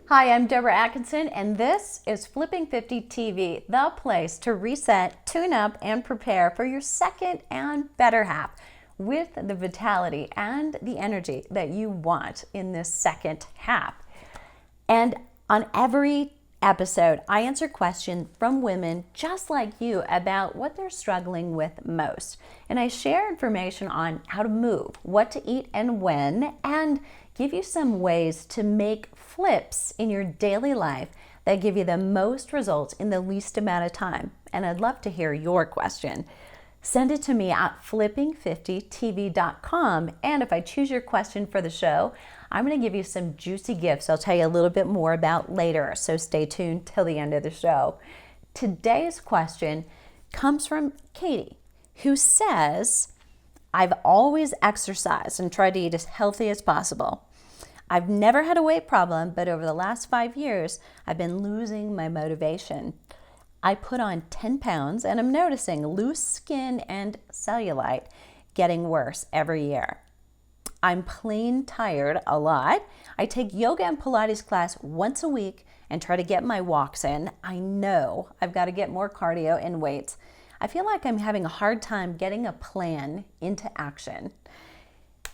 Hi, I'm Deborah Atkinson, and this is Flipping 50 TV, the place to reset, tune up, and prepare for your second and better half with the vitality and the energy that you want in this second half. And on every episode, I answer questions from women just like you about what they're struggling with most. And I share information on how to move, what to eat and when, and give you some ways to make flips in your daily life that give you the most results in the least amount of time. And I'd love to hear your question. Send it to me at flipping50tv.com. And if I choose your question for the show, I'm going to give you some juicy gifts I'll tell you a little bit more about later. So stay tuned till the end of the show. Today's question comes from Katie, who says, I've always exercised and tried to eat as healthy as possible. I've never had a weight problem, but over the last 5 years, I've been losing my motivation. I put on 10 pounds and I'm noticing loose skin and cellulite getting worse every year. I'm plain tired a lot. I take yoga and Pilates class once a week and try to get my walks in. I know I've got to get more cardio and weights. I feel like I'm having a hard time getting a plan into action.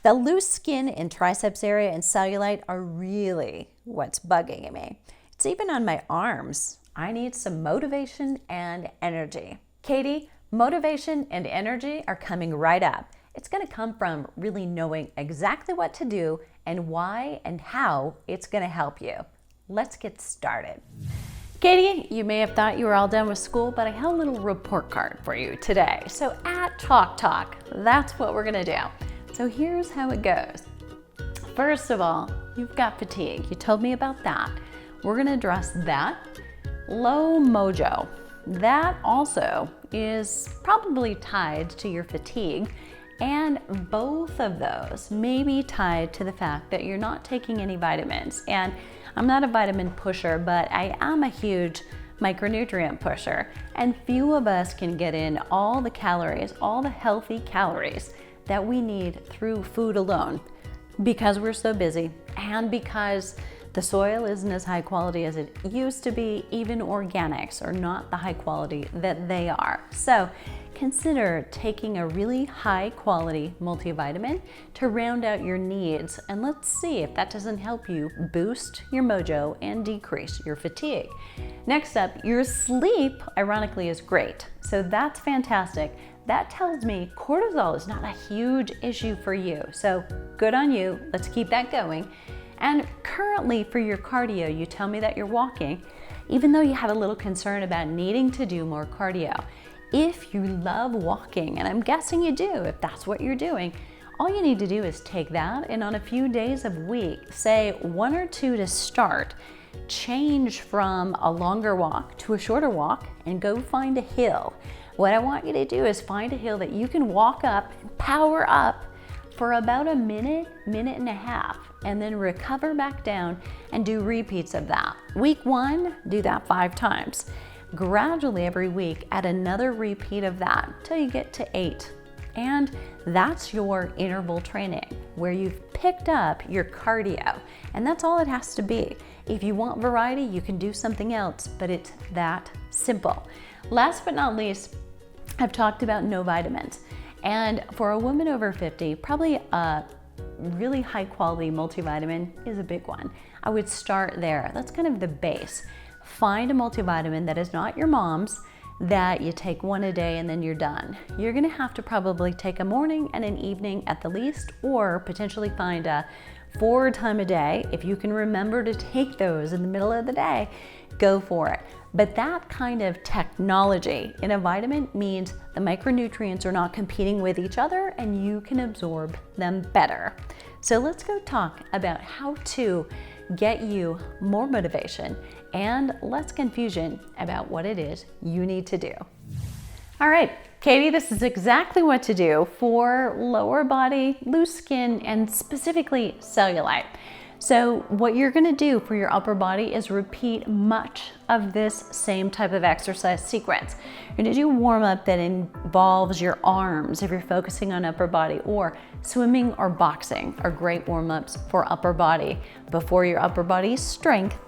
The loose skin and triceps area and cellulite are really what's bugging me. It's even on my arms. I need some motivation and energy. Katie, motivation and energy are coming right up. It's going to come from really knowing exactly what to do and why and how it's going to help you. Let's get started. Katie, you may have thought you were all done with school, but I have a little report card for you today. So at Talk Talk, that's what we're going to do. So here's how it goes. First of all, you've got fatigue. You told me about that. We're going to address that. Low mojo. That also is probably tied to your fatigue. And both of those may be tied to the fact that you're not taking any vitamins. And I'm not a vitamin pusher, but I am a huge micronutrient pusher. And few of us can get in all the calories, all the healthy calories that we need through food alone because we're so busy and because the soil isn't as high quality as it used to be. Even organics are not the high quality that they are. So consider taking a really high quality multivitamin to round out your needs, and let's see if that doesn't help you boost your mojo and decrease your fatigue. Next up, your sleep ironically is great. So that's fantastic. That tells me cortisol is not a huge issue for you. So good on you. Let's keep that going. And currently for your cardio, you tell me that you're walking, even though you have a little concern about needing to do more cardio. If you love walking, and I'm guessing you do, if that's what you're doing, all you need to do is take that and on a few days of week, say 1 or 2 to start, change from a longer walk to a shorter walk and go find a hill. What I want you to do is find a hill that you can walk up and power up for about a minute, minute and a half, and then recover back down and do repeats of that. Week 1, do that 5 times. Gradually every week, add another repeat of that till you get to 8. And that's your interval training where you've picked up your cardio. And that's all it has to be. If you want variety, you can do something else, but it's that simple. Last but not least, I've talked about no vitamins. And for a woman over 50, probably a really high quality multivitamin is a big one. I would start there. That's kind of the base. Find a multivitamin that is not your mom's, that you take 1 a day and then you're done. You're gonna have to probably take a morning and an evening at the least, or potentially find a 4 time a day. If you can remember to take those in the middle of the day, go for it. But that kind of technology in a vitamin means the micronutrients are not competing with each other and you can absorb them better. So let's go talk about how to get you more motivation and less confusion about what it is you need to do. All right, Katie, this is exactly what to do for lower body, loose skin, and specifically cellulite. So what you're gonna do for your upper body is repeat much of this same type of exercise sequence. You're gonna do warm up that involves your arms if you're focusing on upper body, or swimming or boxing are great warm ups for upper body. Before your upper body strength,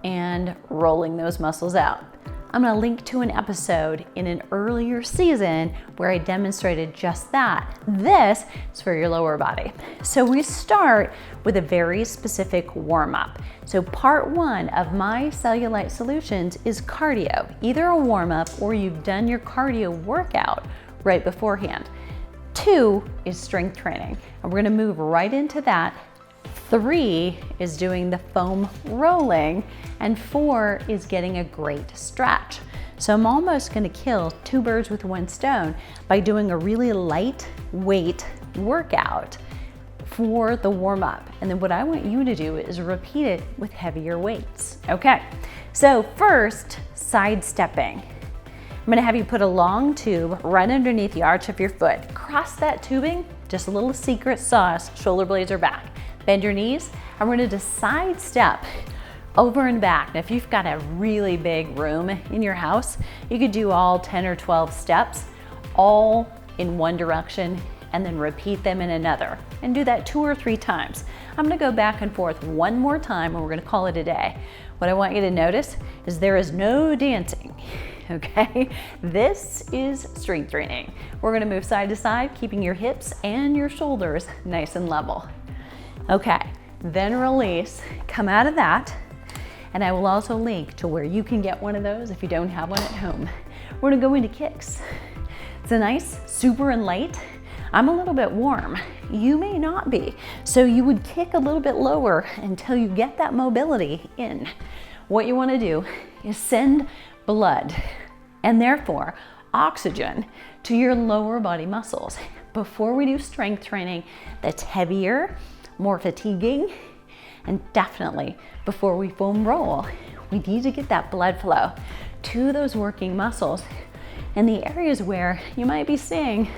and rolling those muscles out. I'm gonna link to an episode in an earlier season where I demonstrated just that. This is for your lower body. So we start with a very specific warm up. So part one of my Cellulite solutions is cardio, either a warm up or you've done your cardio workout right beforehand. 2 is strength training, and we're gonna move right into that. 3 is doing the foam rolling, and 4 is getting a great stretch. So I'm almost gonna kill 2 birds with 1 stone by doing a really lightweight workout for the warm up. And then what I want you to do is repeat it with heavier weights. Okay, so first, sidestepping. I'm gonna have you put a long tube right underneath the arch of your foot. Cross that tubing, just a little secret sauce, shoulder blades are back. Bend your knees, and we're gonna just sidestep over and back. Now, if you've got a really big room in your house, you could do all 10 or 12 steps, all in one direction, and then repeat them in another. And do that 2 or 3 times. I'm gonna go back and forth one more time, and we're gonna call it a day. What I want you to notice is there is no dancing, okay? This is strength training. We're gonna move side to side, keeping your hips and your shoulders nice and level. Okay, then release, come out of that, and I will also link to where you can get one of those if you don't have one at home. We're gonna go into kicks. It's a nice, super and light. I'm a little bit warm. You may not be. So you would kick a little bit lower until you get that mobility in. What you wanna do is send blood, and therefore oxygen, to your lower body muscles. Before we do strength training that's heavier, more fatiguing, and definitely before we foam roll, we need to get that blood flow to those working muscles in the areas where you might be seeing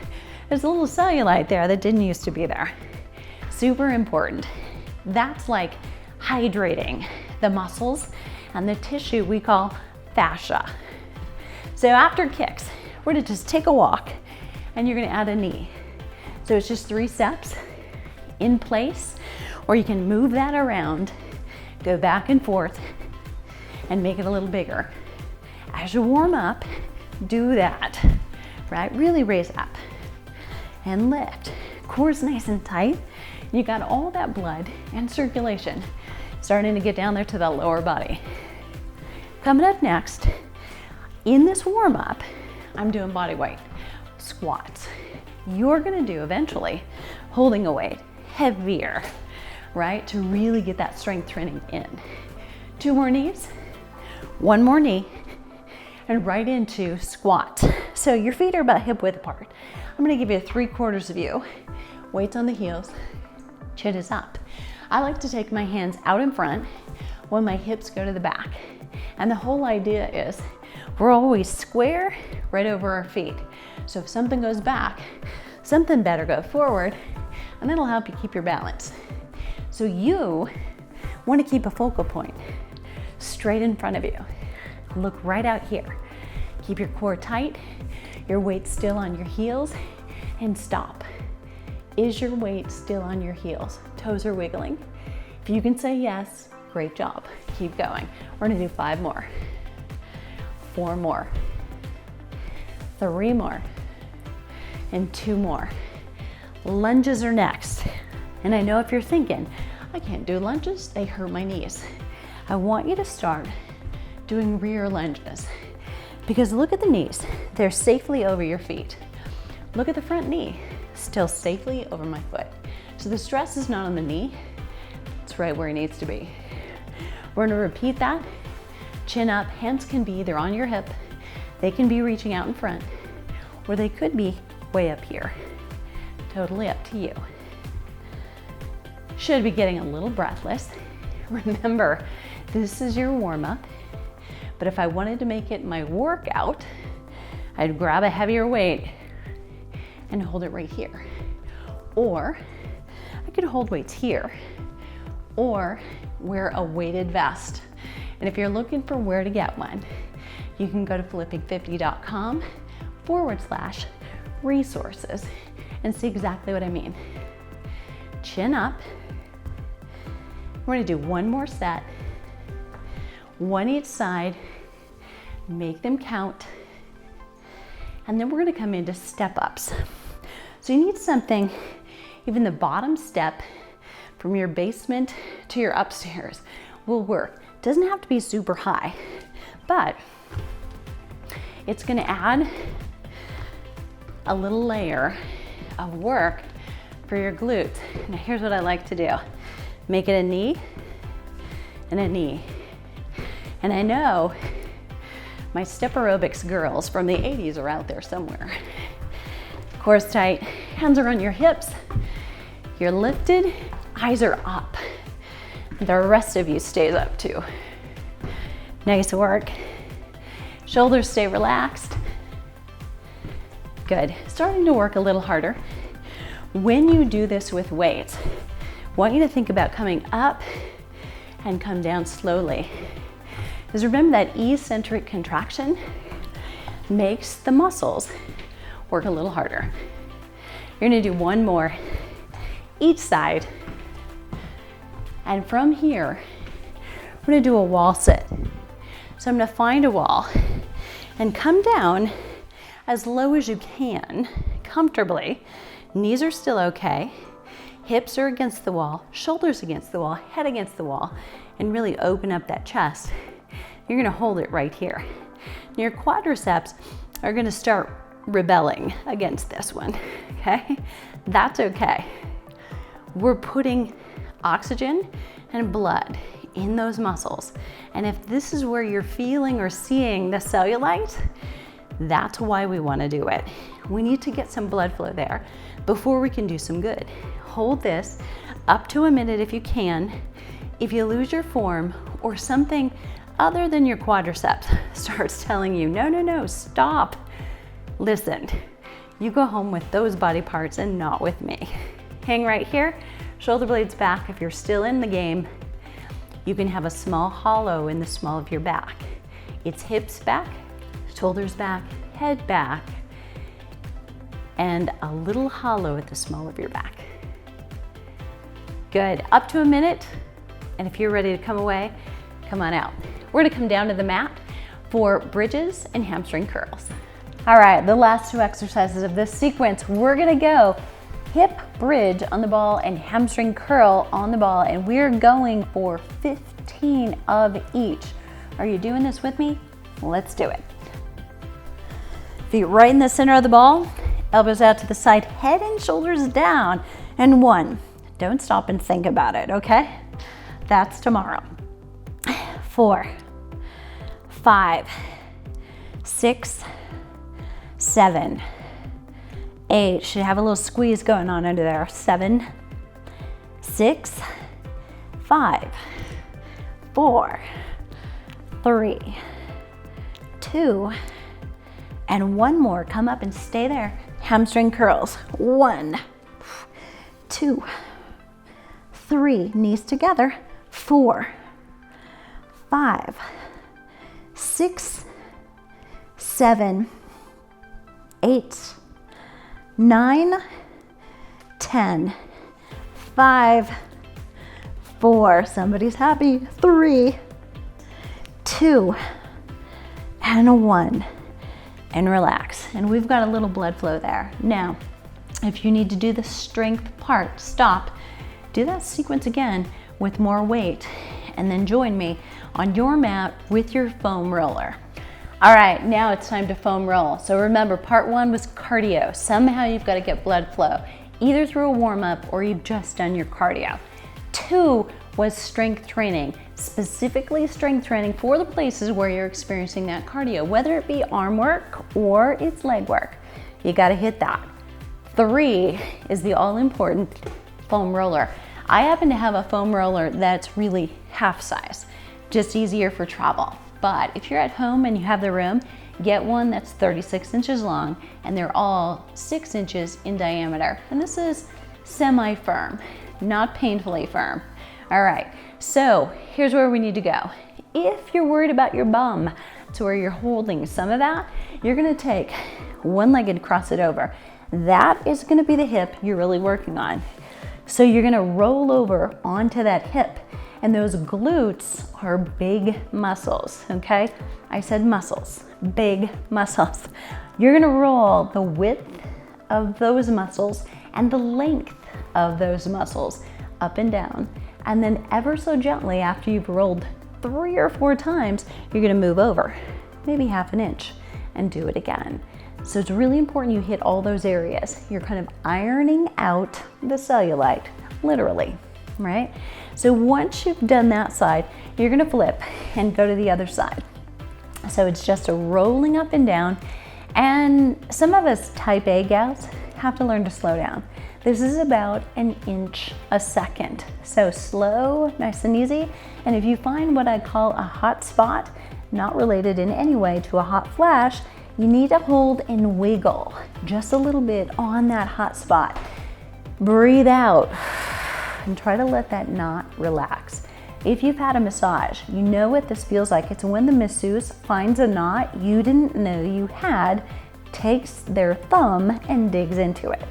there's a little cellulite there that didn't used to be there. Super important. That's like hydrating the muscles and the tissue we call fascia. So after kicks, we're gonna just take a walk, and you're gonna add a knee. So it's just 3 steps in place, or you can move that around, go back and forth, and make it a little bigger. As you warm up, do that, right? Really raise up and lift. Core's nice and tight. You got all that blood and circulation starting to get down there to the lower body. Coming up next, in this warm up, I'm doing body weight squats. You're gonna do eventually holding a weight heavier, right? To really get that strength training in. 2 more knees, 1 more knee, and right into squat. So your feet are about hip width apart. I'm gonna give you a 3/4 view. Weights on the heels, chin is up. I like to take my hands out in front when my hips go to the back. And the whole idea is we're always square right over our feet. So if something goes back, something better go forward, and that'll help you keep your balance. So you want to keep a focal point straight in front of you. Look right out here. Keep your core tight, your weight still on your heels, and stop. Is your weight still on your heels? Toes are wiggling. If you can say yes, great job. Keep going. We're gonna do 5 more, 4 more, 3 more, and 2 more. Lunges are next. And I know if you're thinking, I can't do lunges, they hurt my knees. I want you to start doing rear lunges, because look at the knees. They're safely over your feet. Look at the front knee, still safely over my foot. So the stress is not on the knee, it's right where it needs to be. We're gonna repeat that. Chin up, hands can be either on your hip, they can be reaching out in front, or they could be way up here. Totally up to you. Should be getting a little breathless. Remember, this is your warm-up, but if I wanted to make it my workout, I'd grab a heavier weight and hold it right here. Or I could hold weights here, or wear a weighted vest. And if you're looking for where to get one, you can go to flipping50.com/resources and see exactly what I mean. Chin up. We're gonna do 1 more set. one each side, make them count, and then we're gonna come into step ups. So you need something, even the bottom step from your basement to your upstairs will work. Doesn't have to be super high, but it's gonna add a little layer of work for your glutes. Now here's what I like to do. Make it a knee and a knee. And I know my step aerobics girls from the 80s are out there somewhere. Core's tight, hands are on your hips. You're lifted, eyes are up. The rest of you stays up too. Nice work. Shoulders stay relaxed. Good. Starting to work a little harder. When you do this with weights, I want you to think about coming up and come down slowly. Because remember that eccentric contraction makes the muscles work a little harder. You're gonna do one more each side. And from here, we're gonna do a wall sit. So I'm gonna find a wall and come down as low as you can, comfortably. Knees are still okay. Hips are against the wall, shoulders against the wall, head against the wall, and really open up that chest. You're gonna hold it right here. And your quadriceps are gonna start rebelling against this one, okay? That's okay. We're putting oxygen and blood in those muscles. And if this is where you're feeling or seeing the cellulite, that's why we wanna do it. We need to get some blood flow there before we can do some good. Hold this up to a minute if you can. If you lose your form or something other than your quadriceps starts telling you, no, no, no, stop. Listen, you go home with those body parts and not with me. Hang right here, shoulder blades back. If you're still in the game, you can have a small hollow in the small of your back. It's hips back, shoulders back, head back, and a little hollow at the small of your back. Good, up to a minute. And if you're ready to come away, come on out. We're gonna come down to the mat for bridges and hamstring curls. All right, the last two exercises of this sequence, we're gonna go hip bridge on the ball and hamstring curl on the ball, and we're going for 15 of each. Are you doing this with me? Let's do it. Feet right in the center of the ball, elbows out to the side, head and shoulders down, and 1. Don't stop and think about it, okay? That's tomorrow. 4, 5, 6, 7, 8. Should have a little squeeze going on under there. 7, 6, 5, 4, 3, 2, and 1 more. Come up and stay there. Hamstring curls. 1, 2, 3. Knees together. 4, 5, 6, 7, 8, 9, 10, 5, 4, somebody's happy, 3, 2, and 1, and relax. And we've got a little blood flow there. Now, if you need to do the strength part, stop. Do that sequence again with more weight, and then join me on your mat with your foam roller. All right, now it's time to foam roll. So remember, part 1 was cardio. Somehow you've got to get blood flow, either through a warm up or you've just done your cardio. 2 was strength training, specifically strength training for the places where you're experiencing that cardio, whether it be arm work or it's leg work. You got to hit that. 3 is the all important foam roller. I happen to have a foam roller that's really half size, just easier for travel. But if you're at home and you have the room, get one that's 36 inches long, and they're all 6 inches in diameter. And this is semi-firm, not painfully firm. All right, so here's where we need to go. If you're worried about your bum to where you're holding some of that, you're gonna take one-legged, cross it over. That is gonna be the hip you're really working on. So you're gonna roll over onto that hip, And those glutes are big muscles, okay? I said muscles, big muscles. You're gonna roll the width of those muscles and the length of those muscles up and down. And then ever so gently, after you've rolled 3 or 4 times, you're gonna move over, maybe half an inch, and do it again. So it's really important you hit all those areas. You're kind of ironing out the cellulite, literally, right? So once you've done that side, you're gonna flip and go to the other side. So it's just a rolling up and down. And some of us type A gals have to learn to slow down. This is about an inch a second. So slow, nice and easy. And if you find what I call a hot spot, not related in any way to a hot flash, you need to hold and wiggle just a little bit on that hot spot. Breathe out and try to let that knot relax. If you've had a massage, you know what this feels like. It's when the masseuse finds a knot you didn't know you had, takes their thumb and digs into it.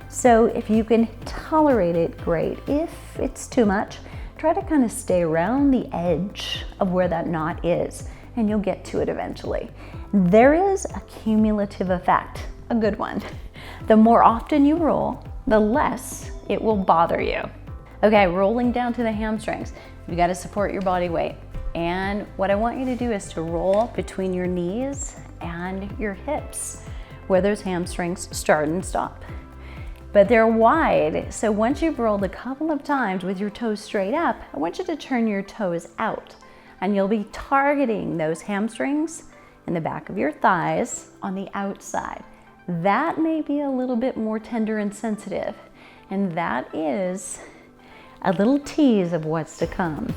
So if you can tolerate it, great. If it's too much, try to kind of stay around the edge of where that knot is, and you'll get to it eventually. There is a cumulative effect, a good one. The more often you roll, the less it will bother you. Okay, rolling down to the hamstrings. You gotta support your body weight. And what I want you to do is to roll between your knees and your hips, where those hamstrings start and stop. But they're wide, so once you've rolled a couple of times with your toes straight up, I want you to turn your toes out. And you'll be targeting those hamstrings in the back of your thighs on the outside. That may be a little bit more tender and sensitive, and that is a little tease of what's to come,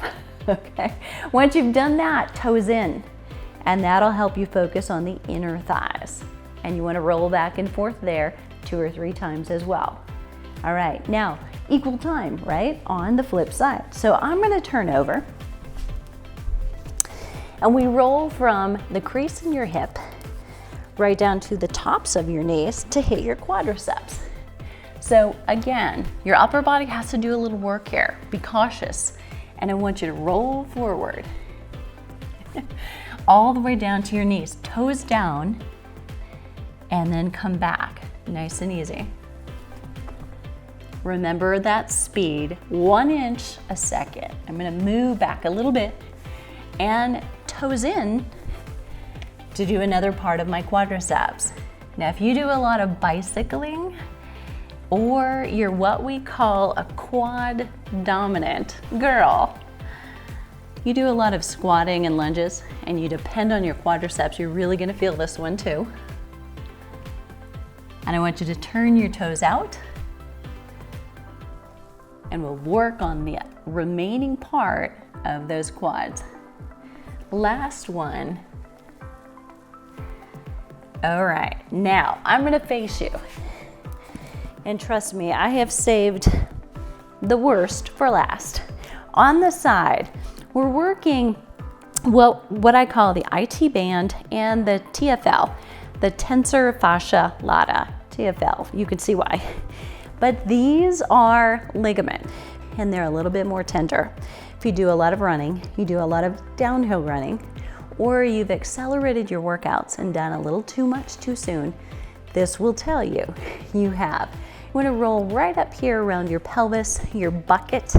okay? Once you've done that, toes in, and that'll help you focus on the inner thighs. And you wanna roll back and forth there 2 or 3 times as well. All right, now, equal time, right? On the flip side. So I'm gonna turn over, and we roll from the crease in your hip right down to the tops of your knees to hit your quadriceps. So again, your upper body has to do a little work here. Be cautious. And I want you to roll forward all the way down to your knees, toes down, and then come back, nice and easy. Remember that speed, 1 inch a second. I'm gonna move back a little bit and toes in to do another part of my quadriceps. Now, if you do a lot of bicycling, or you're what we call a quad dominant girl, you do a lot of squatting and lunges, and you depend on your quadriceps, you're really gonna feel this one too. And I want you to turn your toes out, and we'll work on the remaining part of those quads. Last one. All right, now I'm gonna face you. And trust me, I have saved the worst for last. On the side, we're working, well, what I call the IT band and the TFL, the tensor fascia lata, TFL, you can see why. But these are ligament, and they're a little bit more tender. If you do a lot of running, you do a lot of downhill running, or you've accelerated your workouts and done a little too much too soon, this will tell you you have. You want to roll right up here around your pelvis, your bucket,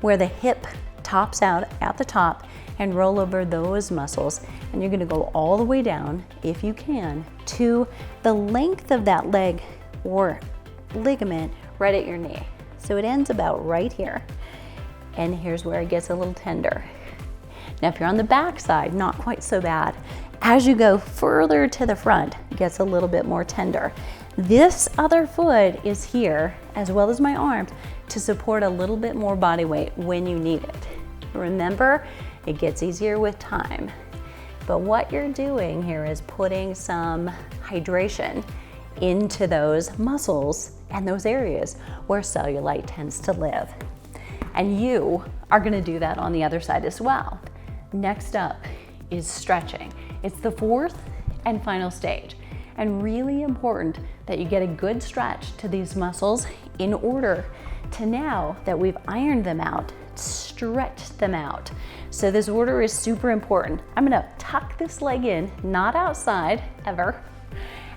where the hip tops out at the top, and roll over those muscles. And you're going to go all the way down, if you can, to the length of that leg or ligament right at your knee. So it ends about right here. And here's where it gets a little tender. Now, if you're on the back side, not quite so bad. As you go further to the front, it gets a little bit more tender. This other foot is here, as well as my arms, to support a little bit more body weight when you need it. Remember, it gets easier with time. But what you're doing here is putting some hydration into those muscles and those areas where cellulite tends to live. And you are gonna do that on the other side as well. Next up is stretching. It's the 4th and final stage. And really important that you get a good stretch to these muscles in order to, now that we've ironed them out, stretch them out. So this order is super important. I'm gonna tuck this leg in, not outside ever,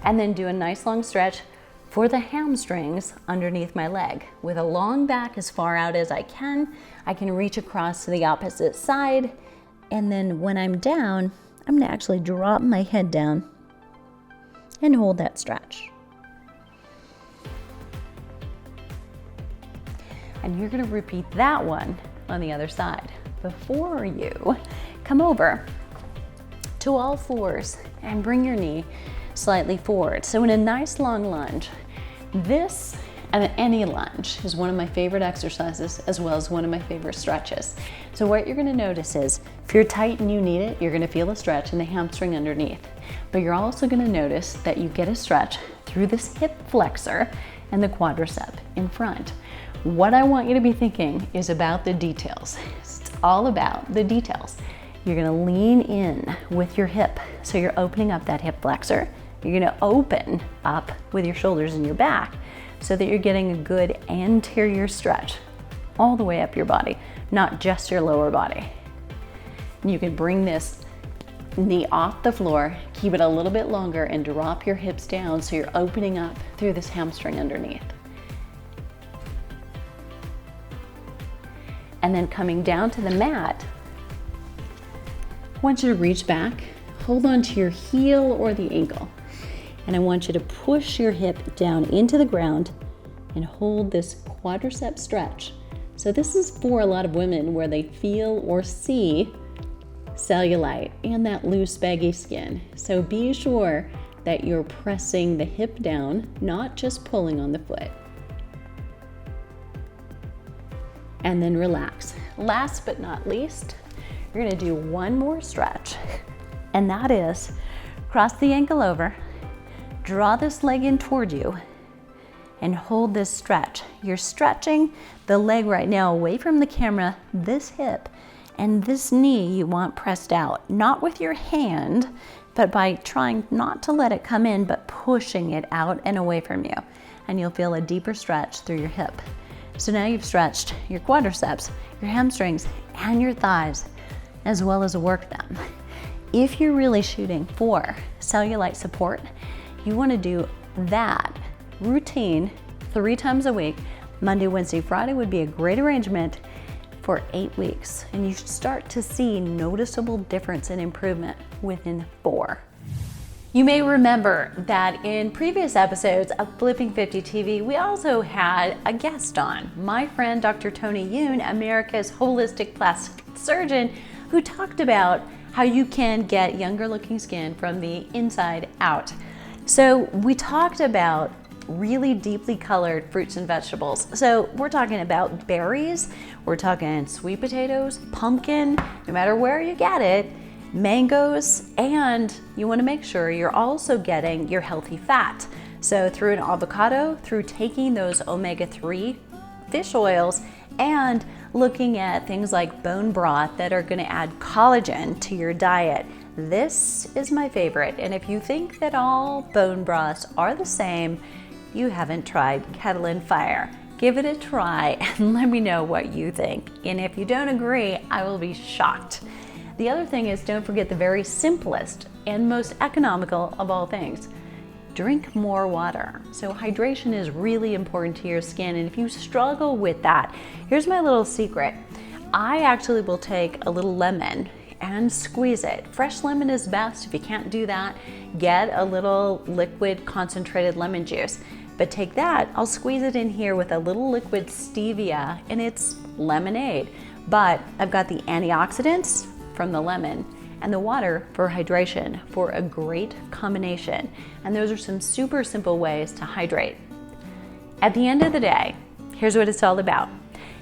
and then do a nice long stretch for the hamstrings underneath my leg. With a long back as far out as I can reach across to the opposite side. And then when I'm down, I'm gonna actually drop my head down and hold that stretch. And you're gonna repeat that one on the other side. Before you come over to all fours and bring your knee slightly forward. So in a nice long lunge, this and any lunge is one of my favorite exercises as well as one of my favorite stretches. So what you're gonna notice is if you're tight and you need it, you're gonna feel a stretch in the hamstring underneath. But you're also gonna notice that you get a stretch through this hip flexor and the quadricep in front. What I want you to be thinking is about the details. It's all about the details. You're gonna lean in with your hip. So you're opening up that hip flexor. You're gonna open up with your shoulders and your back so that you're getting a good anterior stretch all the way up your body, not just your lower body. And you can bring this knee off the floor, keep it a little bit longer, and drop your hips down so you're opening up through this hamstring underneath. And then coming down to the mat, I want you to reach back, hold on to your heel or the ankle. And I want you to push your hip down into the ground and hold this quadricep stretch. So this is for a lot of women where they feel or see cellulite and that loose baggy skin. So be sure that you're pressing the hip down, not just pulling on the foot. And then relax. Last but not least, you're gonna do one more stretch, and that is cross the ankle over, draw this leg in toward you, and hold this stretch. You're stretching the leg right now away from the camera, this hip, and this knee you want pressed out, not with your hand, but by trying not to let it come in, but pushing it out and away from you. And you'll feel a deeper stretch through your hip. So now you've stretched your quadriceps, your hamstrings, and your thighs, as well as worked them. If you're really shooting for cellulite support, you want to do that routine 3 times a week. Monday, Wednesday, Friday would be a great arrangement for 8 weeks, and you should start to see noticeable difference and improvement within 4. You may remember that in previous episodes of Flipping 50 TV, we also had a guest on, my friend Dr. Tony Yoon, America's holistic plastic surgeon, who talked about how you can get younger looking skin from the inside out. So we talked about really deeply colored fruits and vegetables. So we're talking about berries, we're talking sweet potatoes, pumpkin, no matter where you get it, mangoes, and you want to make sure you're also getting your healthy fat. So through an avocado, through taking those omega-3 fish oils, and looking at things like bone broth that are going to add collagen to your diet. This is my favorite, and if you think that all bone broths are the same, you haven't tried Kettle and Fire. Give it a try and let me know what you think. And if you don't agree, I will be shocked. The other thing is, don't forget the very simplest and most economical of all things. Drink more water. So hydration is really important to your skin, and if you struggle with that, here's my little secret. I actually will take a little lemon and squeeze it. Fresh lemon is best. If you can't do that, get a little liquid concentrated lemon juice. But take that, I'll squeeze it in here with a little liquid stevia, and it's lemonade. But I've got the antioxidants from the lemon and the water for hydration for a great combination. And those are some super simple ways to hydrate. At the end of the day, here's what it's all about.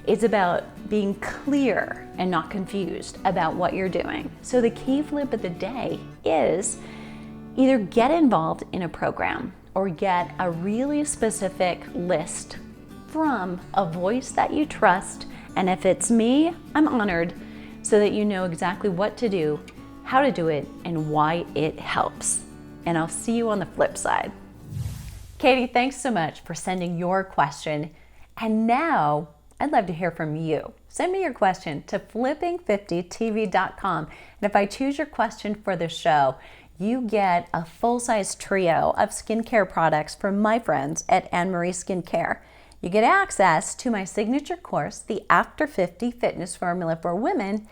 It's about being clear and not confused about what you're doing. So the key flip of the day is either get involved in a program or get a really specific list from a voice that you trust. And if it's me, I'm honored, so that you know exactly what to do, how to do it, and why it helps. And I'll see you on the flip side. Katie, thanks so much for sending your question. And now I'd love to hear from you. Send me your question to flipping50tv.com. And if I choose your question for the show, you get a full-size trio of skincare products from my friends at Anne Marie Skincare. You get access to my signature course, the After 50 Fitness Formula for Women,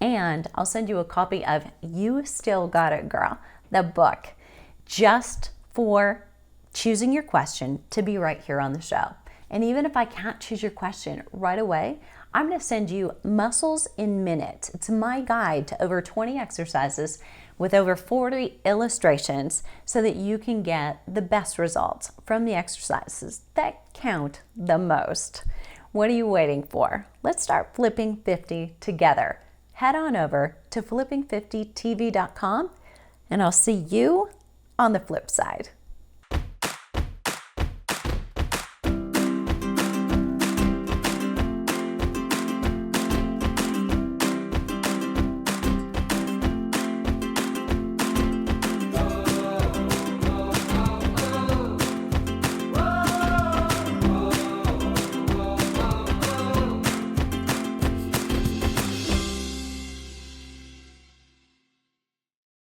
and I'll send you a copy of You Still Got It, Girl, the book, just for choosing your question to be right here on the show. And even if I can't choose your question right away, I'm going to send you Muscles in Minutes. It's my guide to over 20 exercises with over 40 illustrations so that you can get the best results from the exercises that count the most. What are you waiting for? Let's start flipping 50 together. Head on over to flipping50tv.com and I'll see you on the flip side.